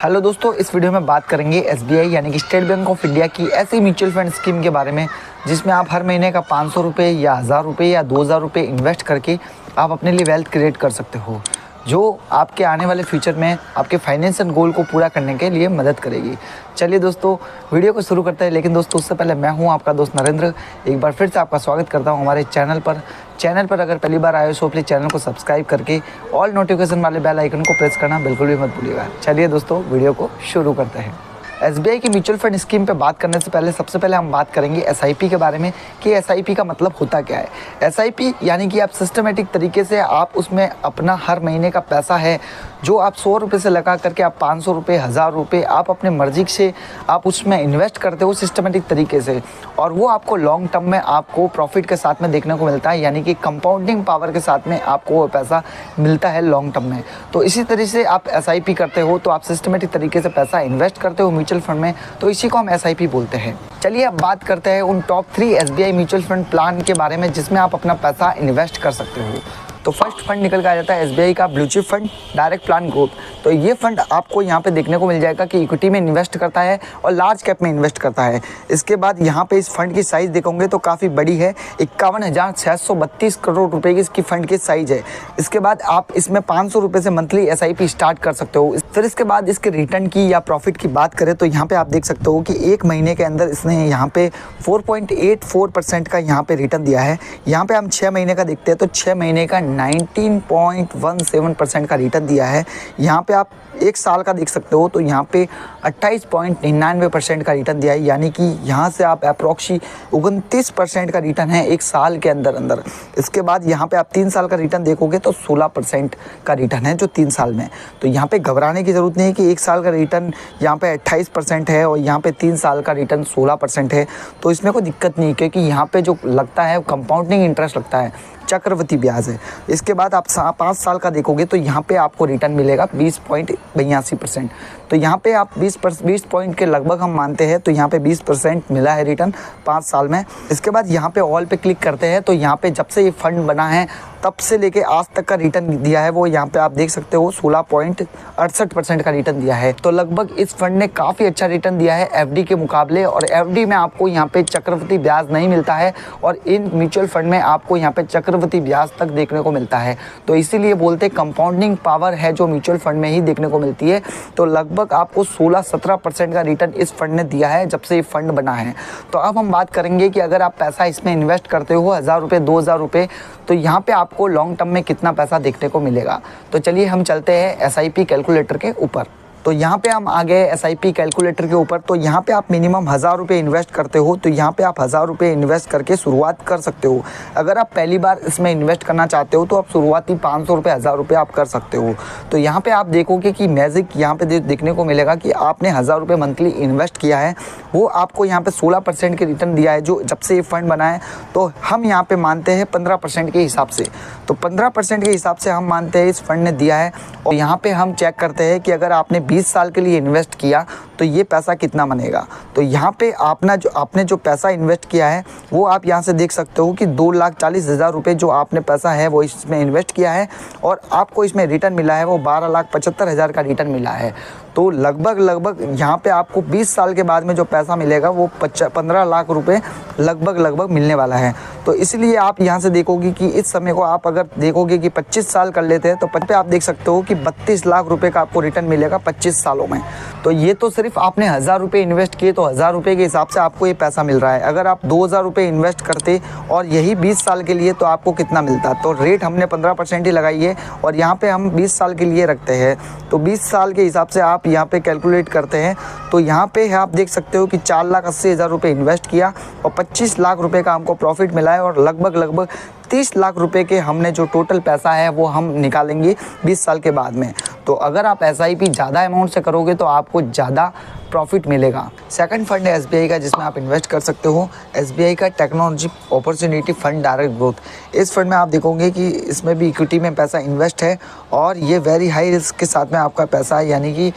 Hello दोस्तों, इस video में बात करेंगे एसबीआई यानी कि स्टेट बैंक ऑफ इंडिया की ऐसी म्यूचुअल फंड स्कीम के बारे में जिसमें आप हर महीने का 500 रुपये या 1000 रुपये या 2000 रुपये इन्वेस्ट करके आप अपने लिए वेल्थ क्रिएट कर सकते हो, जो आपके आने वाले फ्यूचर में आपके फाइनेंशियल गोल को पूरा करने के लिए मदद करेगी। चलिए दोस्तों, वीडियो को शुरू करते हैं। लेकिन दोस्तों, उससे पहले मैं हूं आपका दोस्त नरेंद्र, एक बार फिर से आपका स्वागत करता हूं हमारे चैनल पर अगर पहली बार आए हो तो प्लीज़ चैनल को सब्सक्राइब करके ऑल नोटिफिकेशन वाले बेल आइकन को प्रेस करना बिल्कुल भी मत भूलिएगा। चलिए दोस्तों, वीडियो को शुरू करते हैं। एसबीआई की म्यूचुअल फंड स्कीम पे बात करने से पहले सबसे पहले हम बात करेंगे एसआईपी के बारे में कि एसआईपी का मतलब होता क्या है। एसआईपी यानी कि आप सिस्टमेटिक तरीके से आप उसमें अपना हर महीने का पैसा है जो आप 100 रुपये से लगा करके आप 500 रुपये, 1000 रुपये आप अपने मर्जी से आप उसमें इन्वेस्ट करते हो सिस्टमेटिक तरीके से, और वो आपको लॉन्ग टर्म में आपको प्रॉफिट के साथ में देखने को मिलता है, यानी कि कंपाउंडिंग पावर के साथ में आपको वो पैसा मिलता है लॉन्ग टर्म में। तो इसी तरीके से आप एसआईपी करते हो तो आप सिस्टमेटिक तरीके से पैसा इन्वेस्ट करते हो म्यूचुअल फंड में, तो इसी को हम एसआईपी बोलते हैं। चलिए अब बात करते हैं उन top 3 SBI mutual fund plan के बारे में जिसमें आप अपना पैसा इन्वेस्ट कर सकते हो। तो फर्स्ट फंड निकल के आ जाता है एसबीआई का blue chip fund direct plan growth. तो ये फंड आपको यहाँ पे देखने को मिल जाएगा कि इक्विटी में इन्वेस्ट करता है और लार्ज कैप में इन्वेस्ट करता है। इसके बाद यहाँ पे इस फंड की साइज़ देखोगे तो काफ़ी बड़ी है, 51,632 करोड़ रुपए की इसकी फंड की साइज़ है। इसके बाद आप इसमें 500 रुपये से मंथली एसआईपी स्टार्ट कर सकते हो। फिर इसके बाद इसके रिटर्न की या प्रॉफिट की बात करें तो यहाँ पे आप देख सकते हो कि एक महीने के अंदर इसने यहाँ पे 4.84% का यहाँ पे रिटर्न दिया है। यहाँ पे हम 6 महीने का देखते हैं तो 6 महीने का 19.17% का रिटर्न दिया है। यहाँ पे आप एक साल का देख सकते हो तो यहाँ पे 28.99% का रिटर्न दिया है, यानी कि यहाँ से आप अप्रॉक्सी 29% का रिटर्न है एक साल के अंदर। इसके बाद यहाँ पे आप 3 साल का रिटर्न देखोगे तो 16% का रिटर्न है जो 3 साल में। तो यहाँ पे घबराने की ज़रूरत नहीं है कि एक साल का रिटर्न यहाँ पे 28% है और यहाँ पे 3 साल का रिटर्न 16% है, तो इसमें कोई दिक्कत नहीं, क्योंकि यहाँ पे जो लगता है कंपाउंडिंग इंटरेस्ट लगता है, चक्रवृद्धि ब्याज है। इसके बाद आप 5 साल का देखोगे तो यहाँ पे आपको रिटर्न मिलेगा 20.82%। तो यहाँ पे आप 20 पॉइंट के लगभग हम मानते हैं, तो यहाँ पे 20% मिला है रिटर्न 5 साल में। इसके बाद यहाँ पे ऑल पे क्लिक करते हैं तो यहाँ पे जब से ये फंड बना है तब से लेके आज तक का रिटर्न दिया है वो यहाँ पे आप देख सकते हो 16.68% का रिटर्न दिया है। तो लगभग इस फंड ने काफ़ी अच्छा रिटर्न दिया है एफडी के मुकाबले, और एफडी में आपको यहाँ पे चक्रवृद्धि ब्याज नहीं मिलता है और इन म्यूचुअल फंड में आपको यहाँ पे चक्रवृद्धि ब्याज तक देखने को मिलता है। तो इसीलिए बोलते कंपाउंडिंग पावर है जो म्यूचुअल फंड में ही देखने को मिलती है। तो लगभग आपको 16-17% का रिटर्न इस फंड ने दिया है जब से ये फंड बना है। तो अब हम बात करेंगे कि अगर आप पैसा इसमें इन्वेस्ट करते हो 1000 रुपये, 2000 रुपये, तो यहाँ पे आपको लॉन्ग टर्म में कितना पैसा देखने को मिलेगा। तो चलिए हम चलते हैं एसआईपी कैलकुलेटर के ऊपर। तो यहाँ पे हम आ गए एसआईपी कैलकुलेटर के ऊपर। तो यहाँ पे आप मिनिमम 1000 रुपये इन्वेस्ट करते हो तो यहाँ पे आप 1000 रुपये इन्वेस्ट करके शुरुआत कर सकते हो। अगर आप पहली बार इसमें इन्वेस्ट करना चाहते हो तो आप शुरुआती 500 रुपये, 1000 रुपये आप कर सकते हो। तो यहाँ पे आप देखोगे कि मैजिक यहाँ पे देखने को मिलेगा कि आपने 1000 रुपये मंथली इन्वेस्ट किया है, वो आपको यहाँ पे 16% के रिटर्न दिया है जो जब से ये फंड बना है। तो हम यहाँ पे मानते हैं 15% के हिसाब से, तो 15% के हिसाब से हम मानते हैं इस फंड ने दिया है। और यहाँ पे हम चेक करते हैं कि अगर आपने 20 साल के लिए इन्वेस्ट किया तो ये पैसा कितना बनेगा। तो यहाँ पे आपने जो पैसा इन्वेस्ट किया है वो आप यहाँ से देख सकते हो कि 2,40,000 रुपये जो आपने पैसा है वो इसमें इन्वेस्ट किया है, और आपको इसमें रिटर्न मिला है वो 12,75,000 का रिटर्न मिला है। तो लगभग यहाँ पे आपको 20 साल के बाद में जो पैसा मिलेगा वो 15 लाख रुपए लगभग मिलने वाला है। तो इसलिए आप यहाँ से देखोगे कि इस समय को आप अगर देखोगे कि 25 साल कर लेते हैं तो पे आप देख सकते हो कि 32 लाख रुपए का आपको रिटर्न मिलेगा 25 सालों में। तो ये तो सिर्फ आपने 1000 रुपये इन्वेस्ट किए तो 1000 रुपये के हिसाब से आपको ये पैसा मिल रहा है। अगर आप 2000 रुपये इन्वेस्ट करते और यही 20 साल के लिए तो आपको कितना मिलता। तो रेट हमने 15% ही लगाई है और यहाँ पे हम 20 साल के लिए रखते हैं। तो 20 साल के हिसाब से आप यहाँ पे कैलकुलेट करते हैं तो यहाँ पे आप देख सकते हो कि 4,80,000 रुपये इन्वेस्ट किया और 25 लाख रुपए का हमको प्रॉफिट मिला है, और लगभग 30 लाख रुपए के हमने जो टोटल पैसा है वो हम निकालेंगे 20 साल के बाद में। तो अगर आप एसआईपी ज़्यादा अमाउंट से करोगे तो आपको ज़्यादा प्रॉफिट मिलेगा। सेकंड फंड है एसबीआई का जिसमें आप इन्वेस्ट कर सकते हो, एसबीआई का technology opportunity fund direct growth. इस फंड में आप देखोगे कि इसमें भी इक्विटी में पैसा इन्वेस्ट है और ये वेरी हाई रिस्क के साथ में आपका पैसा है, यानी कि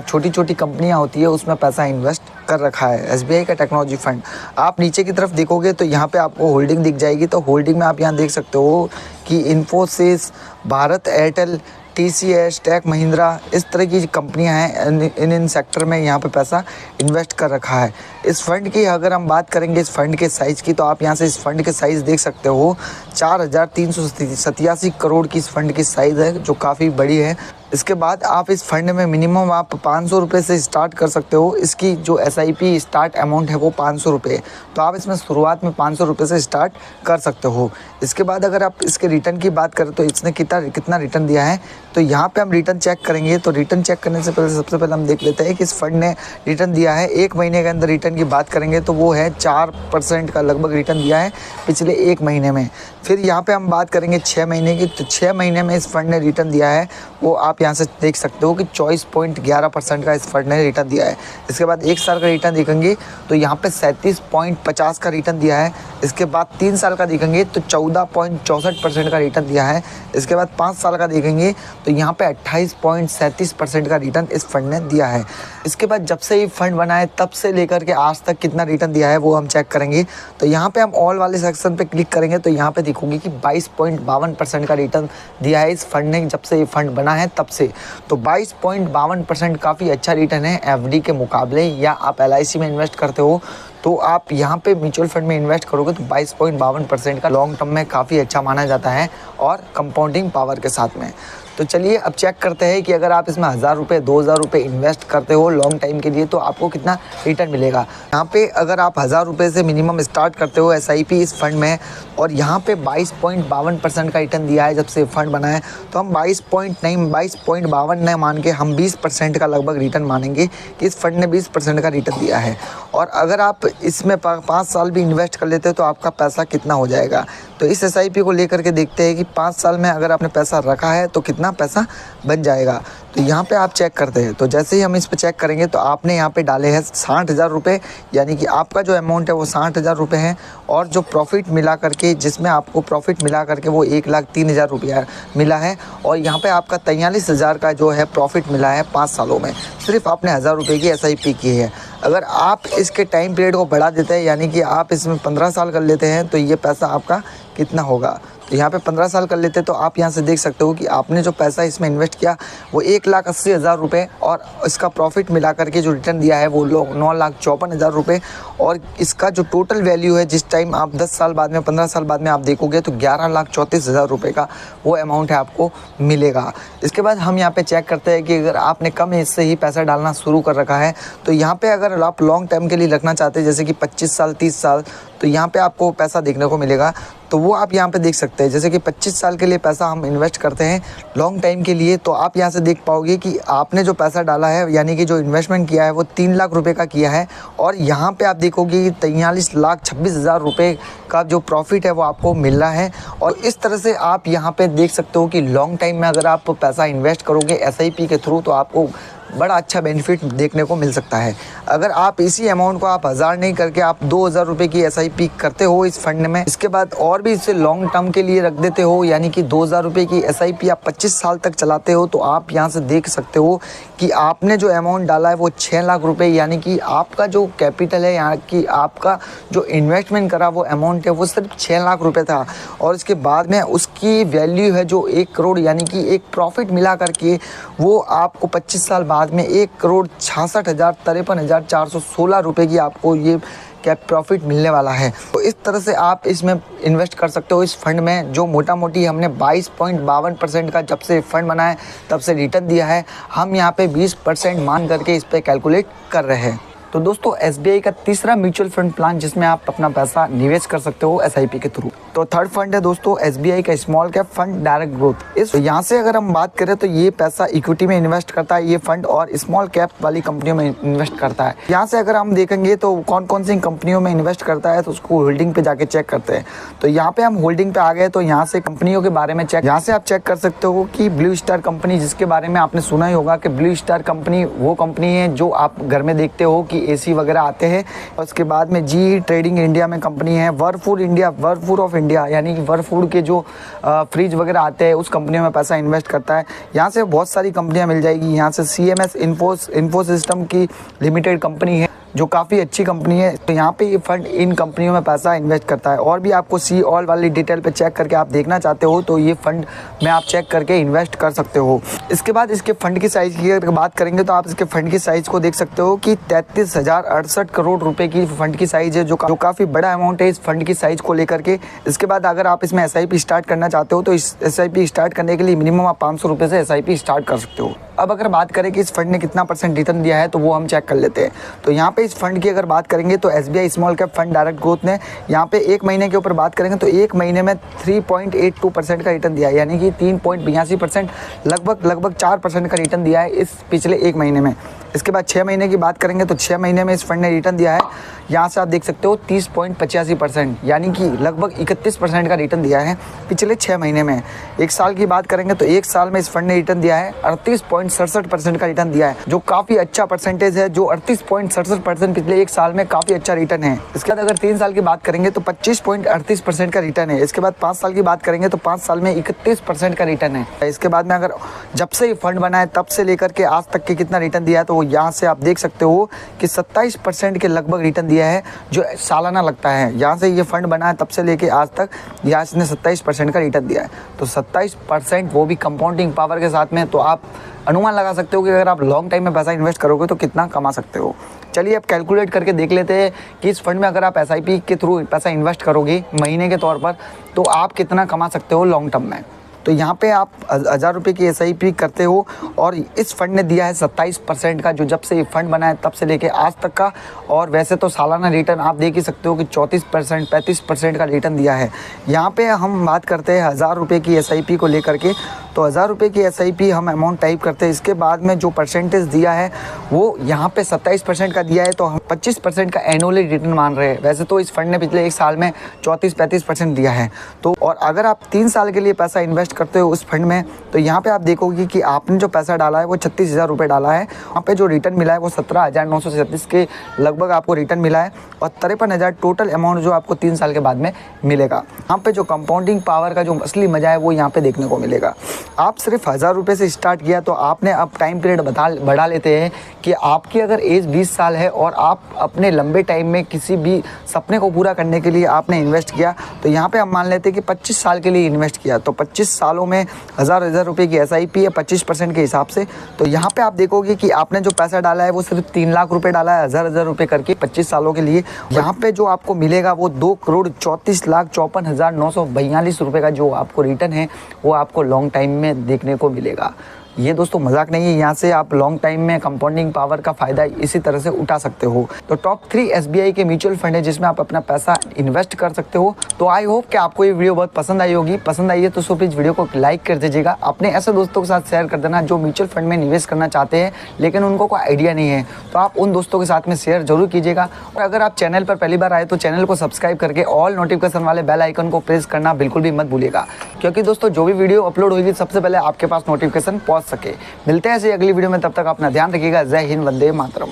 छोटी छोटी कंपनियां होती है उसमें पैसा इन्वेस्ट कर रखा है एसबीआई का टेक्नोलॉजी फंड। आप नीचे की तरफ देखोगे तो यहाँ पे आपको होल्डिंग दिख जाएगी। तो होल्डिंग में आप यहाँ देख सकते हो कि इन्फोसिस, भारत एयरटेल, TCS, टेक महिंद्रा, इस तरह की कंपनियां हैं, इन सेक्टर में यहाँ पे पैसा इन्वेस्ट कर रखा है। इस फंड की अगर हम बात करेंगे इस फंड के साइज़ की, तो आप यहाँ से इस फंड के साइज़ देख सकते हो। 4,387 करोड़ की इस फंड की साइज़ है, जो काफ़ी बड़ी है। इसके बाद आप इस फंड में मिनिमम आप 500 रुपये से स्टार्ट कर सकते हो। इसकी जो SIP स्टार्ट अमाउंट है वो 500 रुपये, तो आप इसमें शुरुआत में 500 रुपये से स्टार्ट कर सकते हो। इसके बाद अगर आप इसके रिटर्न की बात करें तो इसने कितना रिटर्न दिया है, तो यहाँ पे हम रिटर्न चेक करेंगे। तो रिटर्न चेक करने से पहले सबसे पहले हम देख लेते हैं कि इस फंड ने रिटर्न दिया है। 1 महीने के अंदर रिटर्न की बात करेंगे तो वो है 4% का लगभग रिटर्न दिया है पिछले 1 महीने में। फिर यहाँ पे हम बात करेंगे 6 महीने की, तो 6 महीने में इस फंड ने रिटर्न दिया है वो आप यहाँ से देख सकते हो कि 24.11% का इस फंड ने रिटर्न दिया है। इसके बाद 1 साल का रिटर्न देखेंगे तो यहाँ पे 37.50 का रिटर्न दिया है। इसके बाद 3 साल का देखेंगे तो 14.64% का रिटर्न दिया है। इसके बाद 5 साल का देखेंगे तो यहाँ पे 28.37% का रिटर्न इस फंड ने दिया है। इसके बाद जब से ये फंड बना है तब से लेकर के आज तक कितना रिटर्न दिया है वो हम चेक करेंगे। तो यहाँ पे हम ऑल वाले सेक्शन पे क्लिक करेंगे तो यहाँ पे देखोगे कि 22.52% का रिटर्न दिया है इस फंड ने जब से ये फंड बना है तब से। तो 22.52% काफ़ी अच्छा रिटर्न है FD के मुकाबले। या आप LIC में इन्वेस्ट करते हो तो आप यहाँ पे म्यूचुअल फंड में इन्वेस्ट करोगे तो 22.52% का लॉन्ग टर्म में काफ़ी अच्छा माना जाता है, और कंपाउंडिंग पावर के साथ में। तो चलिए अब चेक करते हैं कि अगर आप इसमें 1,000 रुपये 2,000 रुपये इन्वेस्ट करते हो लॉन्ग टाइम के लिए तो आपको कितना रिटर्न मिलेगा। यहाँ पे अगर आप 1,000 रुपये से मिनिमम स्टार्ट करते हो SIP इस फंड में, और यहाँ पे 22.52% का रिटर्न दिया है जब से फंड बना है, तो हम 22.52 नहीं मान के हम 20% का लगभग रिटर्न मानेंगे कि इस फंड ने 20% का रिटर्न दिया है। और अगर आप इसमें 5 साल भी इन्वेस्ट कर लेते हो तो आपका पैसा कितना हो जाएगा। तो इस SIP को लेकर के देखते हैं कि 5 साल में अगर आपने पैसा रखा है तो कितना पैसा बन जाएगा। तो यहाँ पे आप चेक करते हैं, तो जैसे ही हम इस पे चेक करेंगे तो आपने यहाँ पे डाले हैं 60,000 रुपये, यानी कि आपका जो अमाउंट है वो 60,000 रुपये है। और जो प्रॉफिट मिला करके, जिसमें आपको प्रॉफिट मिला करके वो 1,03,000 रुपया मिला है। और यहाँ पे आपका 43,000 का जो है प्रॉफिट मिला है 5 सालों में, सिर्फ आपने 1,000 रुपये की SIP की है। अगर आप इसके टाइम पीरियड को बढ़ा देते हैं, यानी कि आप इसमें 15 साल कर लेते हैं, तो ये पैसा आपका कितना होगा। तो यहाँ पे 15 साल कर लेते तो आप यहाँ से देख सकते हो कि आपने जो पैसा इसमें इन्वेस्ट किया वो 1,80,000 रुपये, और इसका प्रॉफिट मिला करके जो रिटर्न दिया है वो 9,54,000 रुपये। और इसका जो टोटल वैल्यू है जिस टाइम आप 10 साल बाद में 15 साल बाद में आप देखोगे तो 11,34,000 रुपये का वो अमाउंट है आपको मिलेगा। इसके बाद हम यहाँ पे चेक करते हैं कि अगर आपने कम एज से ही पैसा डालना शुरू कर रखा है तो यहाँ पे अगर आप लॉन्ग टर्म के लिए रखना चाहते हैं, जैसे कि 25 साल 30 साल, तो यहाँ पे आपको पैसा देखने को मिलेगा। तो वो आप यहाँ पे देख सकते हैं, जैसे कि 25 साल के लिए पैसा हम इन्वेस्ट करते हैं लॉन्ग टाइम के लिए, तो आप यहाँ से देख पाओगे कि आपने जो पैसा डाला है, यानी कि जो इन्वेस्टमेंट किया है वो 3 लाख रुपए का किया है। और यहाँ पे आप देखोगे कि 43,26,000 रुपये का जो प्रॉफिट है वो आपको मिल रहा है। और इस तरह से आप यहाँ पे देख सकते हो कि लॉन्ग टाइम में अगर आप पैसा इन्वेस्ट करोगे SIP के थ्रू तो आपको बड़ा अच्छा बेनिफिट देखने को मिल सकता है। अगर आप इसी अमाउंट को आप 1,000 नहीं करके आप 2,000 रुपये की SIP करते हो इस फंड में, इसके बाद और भी इसे लॉन्ग टर्म के लिए रख देते हो, यानी कि 2,000 रुपये की SIP आप 25 साल तक चलाते हो, तो आप यहाँ से देख सकते हो कि आपने जो अमाउंट डाला है वो 6 लाख रुपये, यानी कि आपका जो कैपिटल है, यहाँ की आपका जो इन्वेस्टमेंट करा वो अमाउंट है वो सिर्फ 6 लाख रुपये था। और इसके बाद में उसकी वैल्यू है जो 1 करोड़, यानी कि एक प्रॉफिट मिला करके वो आपको 25 साल बाद में 1,66,53,416 रुपये की आपको ये क्या प्रॉफिट मिलने वाला है। तो इस तरह से आप इसमें इन्वेस्ट कर सकते हो इस फंड में, जो मोटा मोटी हमने 22.52% का जब से फंड बना है तब से रिटर्न दिया है। हम यहाँ पे 20% मान करके इस पर कैलकुलेट कर रहे हैं। तो दोस्तों SBI का तीसरा म्यूचुअल फंड प्लान जिसमें आप अपना पैसा निवेश कर सकते हो SIP के थ्रू। तो थर्ड फंड है दोस्तों SBI का small cap fund direct growth. इस यहाँ से अगर हम बात करें तो ये पैसा इक्विटी में इन्वेस्ट करता है ये फंड, और स्मॉल कैप वाली कंपनियों में इन्वेस्ट करता है। यहाँ से अगर हम देखेंगे तो कौन कौन सी कंपनियों में इन्वेस्ट करता है तो उसको होल्डिंग पे जाके चेक करते हैं। तो यहाँ पे हम होल्डिंग पे आ गए, तो यहाँ से कंपनियों के बारे में यहाँ से आप चेक कर सकते हो कि ब्लू स्टार कंपनी, जिसके बारे में आपने सुना ही होगा कि ब्लू स्टार कंपनी वो कंपनी है जो आप घर में देखते हो कि AC वगैरह आते हैं। और उसके बाद में GE ट्रेडिंग इंडिया में कंपनी है, वर्लपूल ऑफ इंडिया, यानी कि वर्लपूल के जो फ्रिज वगैरह आते हैं उस कंपनियों में पैसा इन्वेस्ट करता है। यहाँ से बहुत सारी कंपनियां मिल जाएगी। यहाँ से CMS इन्फो सिस्टम की लिमिटेड कंपनी है, जो काफ़ी अच्छी कंपनी है। तो यहाँ पे ये फंड इन कंपनियों में पैसा इन्वेस्ट करता है। और भी आपको सी ऑल वाली डिटेल पे चेक करके आप देखना चाहते हो तो ये फंड में आप चेक करके इन्वेस्ट कर सकते हो। इसके बाद इसके फंड की साइज़ की अगर बात करेंगे तो आप इसके फंड की साइज़ को देख सकते हो कि 33,068 करोड़ रुपए की फंड की साइज़ है, जो काफ़ी बड़ा अमाउंट है इस फंड की साइज़ को लेकर के। इसके बाद अगर आप इसमें SIP स्टार्ट करना चाहते हो तो इस SIP स्टार्ट करने के लिए मिनिमम आप 500 रुपये से SIP स्टार्ट कर सकते हो। अब अगर बात करें कि इस फंड ने कितना % रिटर्न दिया है तो वो हम चेक कर लेते हैं। तो यहाँ पे इस फंड की अगर बात करेंगे तो SBI small cap fund direct growth ने यहाँ पे एक महीने के ऊपर बात करेंगे तो एक महीने में 3.82% का रिटर्न दिया है, यानी कि 3.82% लगभग 4% का रिटर्न दिया है इस पिछले एक महीने में। इसके बाद 6 महीने की बात करेंगे तो 6 महीने में इस फंड ने रिटर्न दिया है, यहाँ से आप देख सकते हो 30.85%, यानी कि लगभग 31% का रिटर्न दिया है पिछले 6 महीने में। एक साल की बात करेंगे तो एक साल में इस फंड ने रिटर्न दिया है 38.67% का रिटर्न दिया है, जो काफ़ी अच्छा परसेंटेज है। जो 38.67% पिछले एक साल में काफ़ी अच्छा रिटर्न है। इसके बाद अगर 3 साल की बात करेंगे तो 25.38% का रिटर्न है। इसके बाद 5 साल की बात करेंगे तो 5 साल में 31% का रिटर्न है। इसके बाद में अगर जब से ये फंड बना है तब से लेकर के आज तक के कितना रिटर्न दिया है तो यहाँ से आप देख सकते हो कि 27% के लगभग रिटर्न दिया है, जो सालाना लगता है। यहाँ से ये फंड बना है तब से लेके आज तक यहाँ इसने 27% का रिटर्न दिया है। तो 27% वो भी कंपाउंडिंग पावर के साथ में, तो आप अनुमान लगा सकते हो कि अगर आप लॉन्ग टाइम में पैसा इन्वेस्ट करोगे तो कितना कमा सकते हो। चलिए अब कैलकुलेट करके देख लेते हैं कि इस फंड में अगर आप SIP के थ्रू पैसा इन्वेस्ट करोगे महीने के तौर पर तो आप कितना कमा सकते हो लॉन्ग टर्म में। तो यहाँ पे आप 1000 रुपये की SIP करते हो और इस फंड ने दिया है 27% का, जो जब से ये फंड बना है तब से लेके आज तक का। और वैसे तो सालाना रिटर्न आप देख ही सकते हो कि 34% 35% का रिटर्न दिया है। यहाँ पे हम बात करते हैं 1000 रुपये की SIP को लेकर के। तो 1000 रुपये की SIP हम अमाउंट टाइप करते हैं। इसके बाद में जो परसेंटेज दिया है वो यहाँ पे 27% का दिया है, तो हम 25% का एनुअली रिटर्न मान रहे हैं। वैसे तो इस फंड ने पिछले एक साल में 34-35% दिया है। तो और अगर आप 3 साल के लिए पैसा इन्वेस्ट करते हो उस फंड में तो यहाँ पे आप देखोगे कि आपने जो पैसा डाला है वो 36,000 रुपये डाला है। वहाँ पे जो रिटर्न मिला है वो 17,937 के लगभग आपको रिटर्न मिला है और 53,000 टोटल अमाउंट जो आपको 3 साल के बाद में मिलेगा। यहाँ पे जो कंपाउंडिंग पावर का जो असली मजा है वो यहाँ पे देखने को मिलेगा। आप सिर्फ 1000 रुपये से स्टार्ट किया तो आपने अब टाइम पीरियड बढ़ा लेते हैं कि आपकी अगर एज 20 साल है और आप अपने लंबे टाइम में किसी भी सपने को पूरा करने के लिए आपने इन्वेस्ट किया, तो यहाँ पे हम मान लेते हैं कि 25 साल के लिए इन्वेस्ट किया। तो 25 सालों में 1000 रुपये की SIP है 25% के हिसाब से। तो यहाँ पे आप देखोगे कि आपने जो पैसा डाला है वो सिर्फ 3 लाख रुपए डाला है 1000 रुपये करके 25 सालों के लिए। यहाँ पे जो आपको मिलेगा वो 2,34,54,942 रुपये का जो आपको रिटर्न है वो आपको लॉन्ग टाइम में देखने को मिलेगा। ये दोस्तों मजाक नहीं है, यहाँ से आप लॉन्ग टाइम में कंपाउंडिंग पावर का फायदा इसी तरह से उठा सकते हो। तो टॉप 3 SBI के म्यूचुअल फंड है जिसमें आप अपना पैसा इन्वेस्ट कर सकते हो। तो आई होप कि आपको ये वीडियो बहुत पसंद आई होगी। पसंद आई है तो प्लीज वीडियो को लाइक कर दीजिएगा, अपने ऐसे दोस्तों के साथ शेयर कर देना जो म्यूचुअल फंड में निवेश करना चाहते हैं लेकिन उनको कोई आइडिया नहीं है, तो आप उन दोस्तों के साथ में शेयर जरूर कीजिएगा। और अगर आप चैनल पर पहली बार आए तो चैनल को सब्सक्राइब करके ऑल नोटिफिकेशन वाले बेल आइकन को प्रेस करना बिल्कुल भी मत भूलिएगा, क्योंकि दोस्तों जो भी वीडियो अपलोड होगी सबसे पहले आपके पास नोटिफिकेशन पहुंच सके। मिलते हैं ऐसे अगली वीडियो में, तब तक अपना ध्यान रखिएगा। जय हिंद, वंदे मातरम।